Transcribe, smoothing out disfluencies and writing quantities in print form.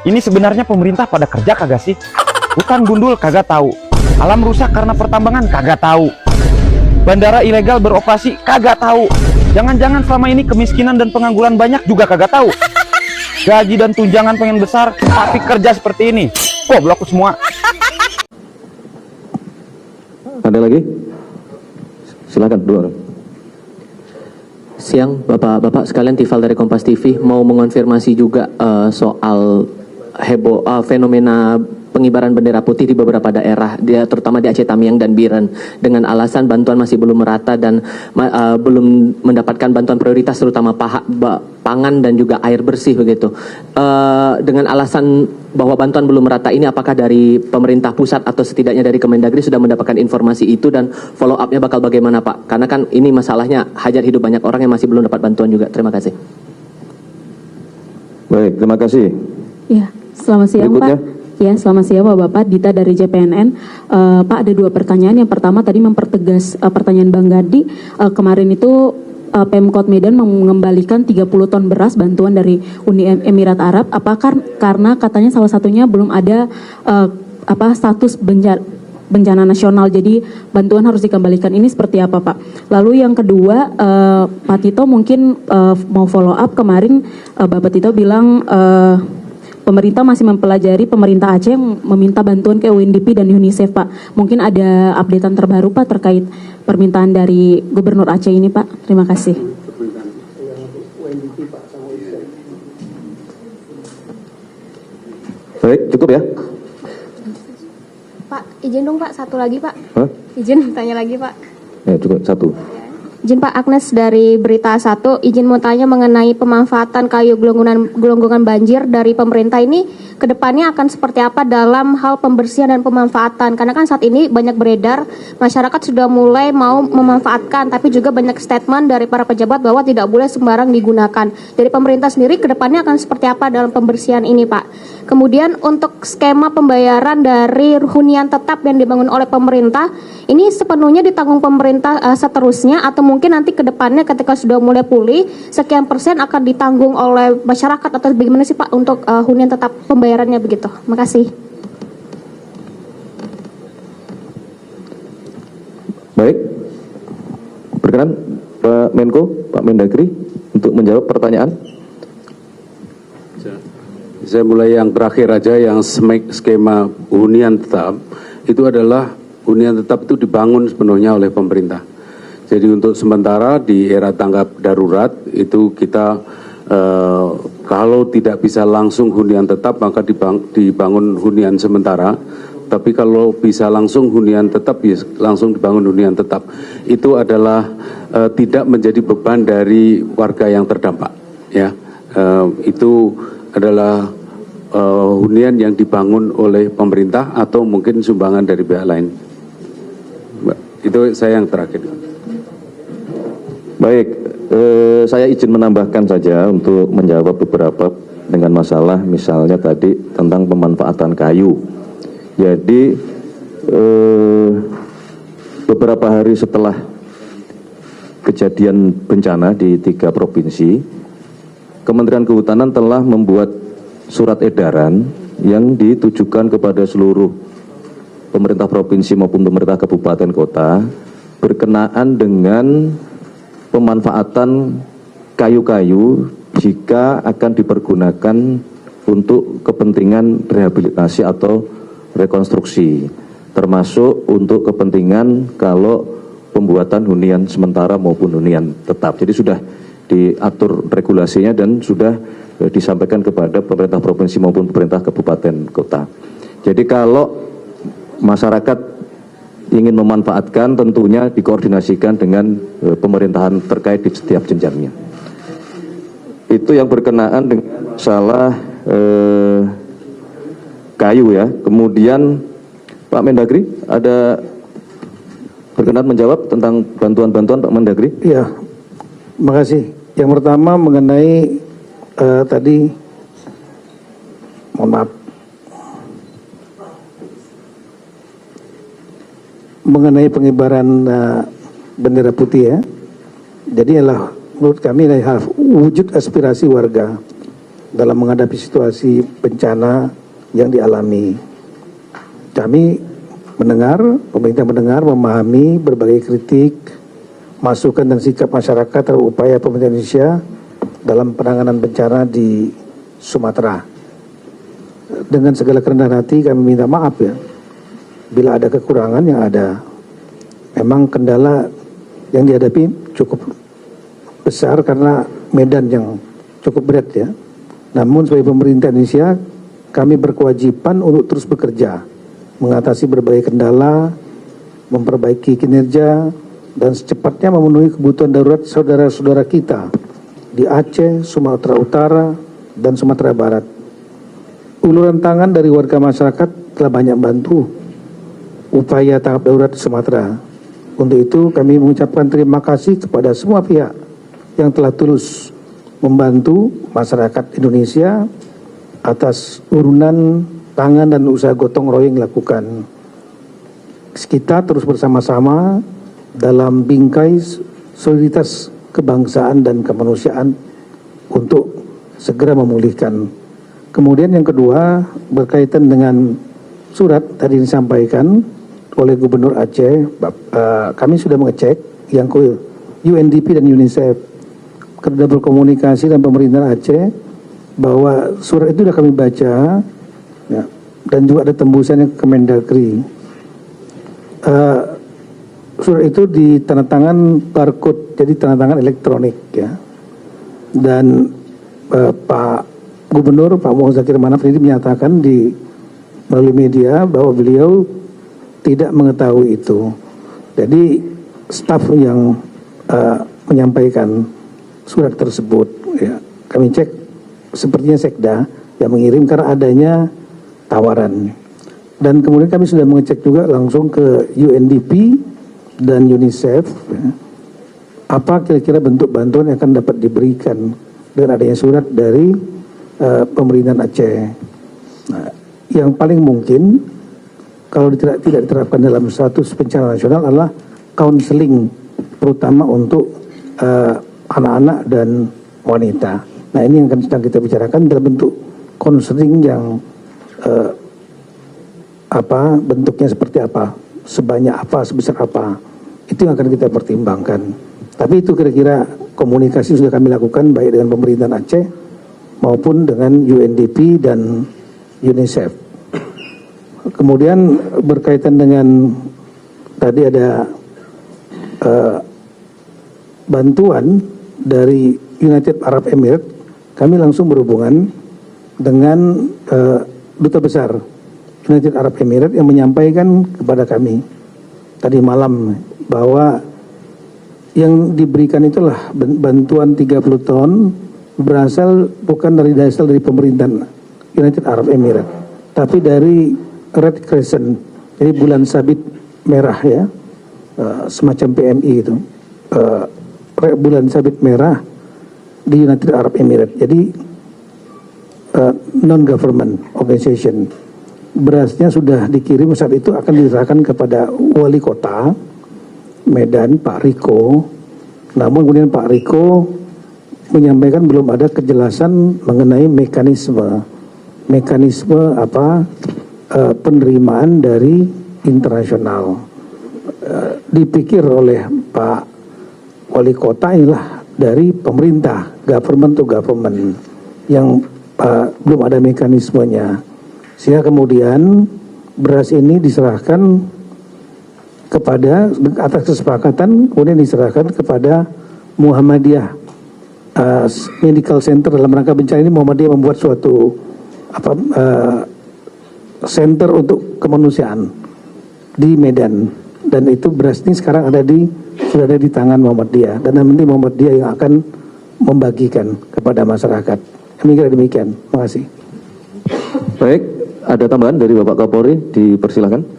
Ini sebenarnya pemerintah pada kerja kagak sih? Hutan gundul kagak tahu. Alam rusak karena pertambangan kagak tahu. Bandara ilegal beroperasi kagak tahu. Jangan-jangan selama ini kemiskinan dan pengangguran banyak juga kagak tahu. Gaji dan tunjangan pengen besar, tapi kerja seperti ini. Goblok semua. Ada lagi? Silakan, dua orang. Siang, Bapak-Bapak sekalian, Tifal dari Kompas TV mau mengonfirmasi juga soal heboh fenomena pengibaran bendera putih di beberapa daerah, terutama di Aceh Tamiang dan Biren, dengan alasan bantuan masih belum merata dan belum mendapatkan bantuan prioritas, terutama pangan dan juga air bersih begitu. Dengan alasan bahwa bantuan belum merata ini, apakah dari pemerintah pusat atau setidaknya dari Kemendagri sudah mendapatkan informasi itu, dan follow up-nya bakal bagaimana Pak? Karena kan ini masalahnya hajat hidup banyak orang yang masih belum dapat bantuan juga. Terima kasih. Baik, terima kasih. Ya, selamat siang Berikutnya. Pak. Ya, selamat siang Bapak-Bapak, Dita dari JPNN. Pak, ada dua pertanyaan. Yang pertama tadi mempertegas pertanyaan Bang Gadi. Kemarin itu Pemkot Medan mengembalikan 30 ton beras bantuan dari Uni Emirat Arab. Apakah karena katanya salah satunya belum ada status bencana nasional, jadi bantuan harus dikembalikan, ini seperti apa Pak? Lalu yang kedua, Pak Tito mungkin mau follow up. Kemarin Bapak Tito bilang pemerintah masih mempelajari, pemerintah Aceh meminta bantuan ke UNDP dan UNICEF Pak. Mungkin ada updatean terbaru Pak terkait permintaan dari Gubernur Aceh ini Pak. Terima kasih. Baik, cukup ya? Pak, izin dong Pak, satu lagi Pak. Hah? Izin tanya lagi Pak. Ya, cukup satu. Izin Pak, Agnes dari Berita 1, izin mau tanya mengenai pemanfaatan kayu gelonggongan banjir dari pemerintah ini ke depannya akan seperti apa dalam hal pembersihan dan pemanfaatan. Karena kan saat ini banyak beredar, masyarakat sudah mulai mau memanfaatkan, tapi juga banyak statement dari para pejabat bahwa tidak boleh sembarang digunakan. Dari pemerintah sendiri ke depannya akan seperti apa dalam pembersihan ini Pak. Kemudian untuk skema pembayaran dari hunian tetap yang dibangun oleh pemerintah, ini sepenuhnya ditanggung pemerintah seterusnya, atau mungkin nanti ke depannya ketika sudah mulai pulih, sekian persen akan ditanggung oleh masyarakat, atau bagaimana sih Pak untuk hunian tetap pembayarannya begitu? Makasih. Baik, berkenan Pak Menko, Pak Mendagri untuk menjawab pertanyaan. Saya mulai yang terakhir aja, yang skema hunian tetap. Itu adalah hunian tetap itu dibangun sepenuhnya oleh pemerintah. Jadi untuk sementara di era tanggap darurat itu kita kalau tidak bisa langsung hunian tetap maka dibangun hunian sementara. Tapi kalau bisa langsung hunian tetap, ya langsung dibangun hunian tetap. Itu adalah tidak menjadi beban dari warga yang terdampak. Ya, itu adalah hunian yang dibangun oleh pemerintah atau mungkin sumbangan dari pihak lain. Itu saya yang terakhir. Baik, saya izin menambahkan saja untuk menjawab beberapa dengan masalah misalnya tadi tentang pemanfaatan kayu. Jadi beberapa hari setelah kejadian bencana di 3 provinsi, Kementerian Kehutanan telah membuat surat edaran yang ditujukan kepada seluruh pemerintah provinsi maupun pemerintah kabupaten kota berkenaan dengan pemanfaatan kayu-kayu jika akan dipergunakan untuk kepentingan rehabilitasi atau rekonstruksi, termasuk untuk kepentingan kalau pembuatan hunian sementara maupun hunian tetap. Jadi sudah diatur regulasinya dan sudah disampaikan kepada pemerintah provinsi maupun pemerintah kabupaten kota. Jadi kalau masyarakat ingin memanfaatkan tentunya dikoordinasikan dengan pemerintahan terkait di setiap jenjangnya. Itu yang berkenaan dengan masalah kayu ya. Kemudian Pak Mendagri ada berkenan menjawab tentang bantuan-bantuan Pak Mendagri? Iya, makasih. Yang pertama mengenai tadi, mohon maaf, mengenai pengibaran bendera putih ya. Jadi adalah menurut kami adalah wujud aspirasi warga. dalam menghadapi situasi bencana yang dialami. Kami mendengar, pemerintah mendengar, memahami berbagai kritik, masukan dan sikap masyarakat terhadap upaya pemerintah Indonesia dalam penanganan bencana di Sumatera. Dengan segala kerendahan hati kami minta maaf ya, bila ada kekurangan yang ada. Memang kendala yang dihadapi cukup besar karena medan yang cukup berat ya. Namun sebagai pemerintah Indonesia, kami berkewajiban untuk terus bekerja, mengatasi berbagai kendala, memperbaiki kinerja, dan secepatnya memenuhi kebutuhan darurat saudara-saudara kita di Aceh, Sumatera Utara, dan Sumatera Barat. Uluran tangan dari warga masyarakat telah banyak bantu upaya tanggap darurat di Sumatera. Untuk itu kami mengucapkan terima kasih kepada semua pihak yang telah tulus membantu masyarakat Indonesia atas urunan tangan dan usaha gotong royong dilakukan. Kita terus bersama-sama dalam bingkai soliditas kebangsaan dan kemanusiaan untuk segera memulihkan. Kemudian yang kedua berkaitan dengan surat tadi disampaikan oleh Gubernur Aceh, kami sudah mengecek yang UNDP dan UNICEF, sudah berkomunikasi dengan pemerintah Aceh bahwa surat itu sudah kami baca ya, dan juga ada tembusannya ke Mendagri. Surat itu ditandatangan barcode, jadi tandatangan elektronik ya. Dan Pak Gubernur Pak Muhammad Zakir Manaf ini menyatakan melalui media bahwa beliau tidak mengetahui itu. Jadi staf yang menyampaikan surat tersebut ya, kami cek sepertinya Sekda yang mengirim karena adanya tawaran. Dan kemudian kami sudah mengecek juga langsung ke UNDP dan UNICEF ya, apa kira-kira bentuk bantuan yang akan dapat diberikan dengan adanya surat dari pemerintahan Aceh. Nah, yang paling mungkin kalau tidak diterapkan dalam status bencana nasional adalah counseling, terutama untuk anak-anak dan wanita. Nah ini yang sedang kita bicarakan dalam bentuk counseling yang bentuknya seperti apa, sebanyak apa, sebesar apa, itu yang akan kita pertimbangkan. Tapi itu kira-kira komunikasi sudah kami lakukan baik dengan pemerintahan Aceh maupun dengan UNDP dan UNICEF. Kemudian berkaitan dengan tadi ada bantuan dari United Arab Emirates, kami langsung berhubungan dengan Duta Besar United Arab Emirates yang menyampaikan kepada kami tadi malam bahwa yang diberikan itulah bantuan 30 ton berasal bukan dari pemerintahan United Arab Emirates, tapi dari Red Crescent, jadi bulan sabit merah ya, semacam PMI itu, bulan sabit merah di United Arab Emirates. Jadi non-government organization. Berasnya sudah dikirim, saat itu akan diserahkan kepada wali kota Medan, Pak Riko. Namun kemudian Pak Riko menyampaikan belum ada kejelasan mengenai mekanisme penerimaan dari internasional. Dipikir oleh Pak Wali Kota inilah dari pemerintah, government to government, yang belum ada mekanismenya. Sehingga kemudian beras ini diserahkan kepada, atas kesepakatan, kemudian diserahkan kepada Muhammadiyah Medical Center. Dalam rangka bencana ini Muhammadiyah membuat suatu center untuk kemanusiaan di Medan, dan itu beras ini sekarang sudah ada di tangan Muhammadiyah, dan nanti Muhammadiyah yang akan membagikan kepada masyarakat. Kami kira demikian. Terima kasih. Baik, ada tambahan dari Bapak Kapolri, dipersilakan.